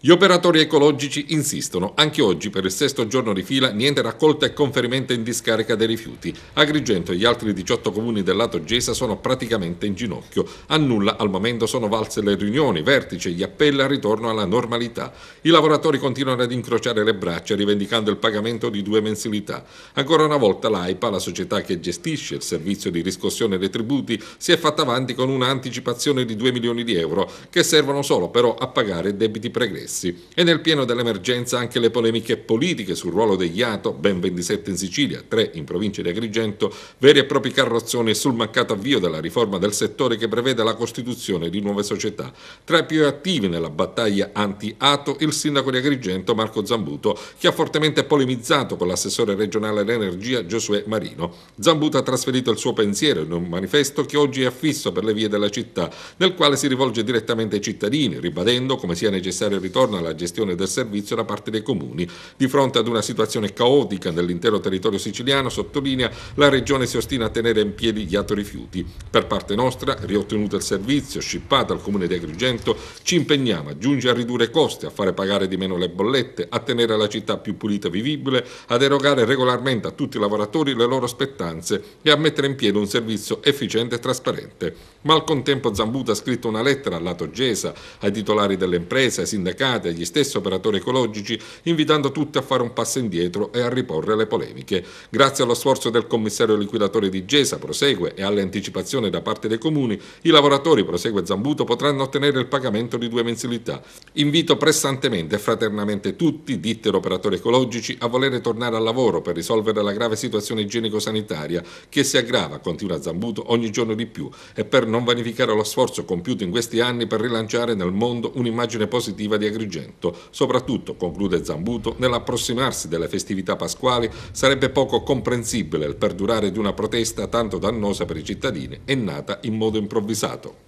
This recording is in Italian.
Gli operatori ecologici insistono, anche oggi per il sesto giorno di fila niente raccolta e conferimento in discarica dei rifiuti. Agrigento e gli altri 18 comuni del lato Gesa sono praticamente in ginocchio. A nulla al momento sono valse le riunioni, vertici e gli appelli al ritorno alla normalità. I lavoratori continuano ad incrociare le braccia rivendicando il pagamento di 2 mensilità. Ancora una volta l'AIPA, la società che gestisce il servizio di riscossione dei tributi, si è fatta avanti con un'anticipazione di 2 milioni di euro che servono solo però a pagare debiti pregressi. E nel pieno dell'emergenza anche le polemiche politiche sul ruolo degli ATO, ben 27 in Sicilia, 3 in provincia di Agrigento, veri e propri carrozzoni sul mancato avvio della riforma del settore che prevede la costituzione di nuove società. Tra i più attivi nella battaglia anti-ATO il sindaco di Agrigento Marco Zambuto, che ha fortemente polemizzato con l'assessore regionale all'energia Giosuè Marino. Zambuto ha trasferito il suo pensiero in un manifesto che oggi è affisso per le vie della città, nel quale si rivolge direttamente ai cittadini, ribadendo come sia necessario il ritorno alla gestione del servizio da parte dei comuni. Di fronte ad una situazione caotica nell'intero territorio siciliano, sottolinea, la Regione si ostina a tenere in piedi gli rifiuti. Per parte nostra, riottenuto il servizio, scippato al comune di Agrigento, ci impegniamo a giungere a ridurre i costi, a fare pagare di meno le bollette, a tenere la città più pulita e vivibile, ad erogare regolarmente a tutti i lavoratori le loro spettanze e a mettere in piedi un servizio efficiente e trasparente. Ma al contempo Zambuto ha scritto una lettera al lato Gesa, ai titolari delle imprese, ai sindacati, agli stessi operatori ecologici, invitando tutti a fare un passo indietro e a riporre le polemiche. Grazie allo sforzo del commissario liquidatore di Gesa, prosegue, e alle anticipazioni da parte dei comuni, i lavoratori, prosegue Zambuto, potranno ottenere il pagamento di 2 mensilità. Invito pressantemente e fraternamente tutti, ditte operatori ecologici, a volere tornare al lavoro per risolvere la grave situazione igienico-sanitaria che si aggrava, continua Zambuto, ogni giorno di più, e per non vanificare lo sforzo compiuto in questi anni per rilanciare nel mondo un'immagine positiva di Agrigento. Soprattutto, conclude Zambuto, nell'approssimarsi delle festività pasquali sarebbe poco comprensibile il perdurare di una protesta tanto dannosa per i cittadini e nata in modo improvvisato.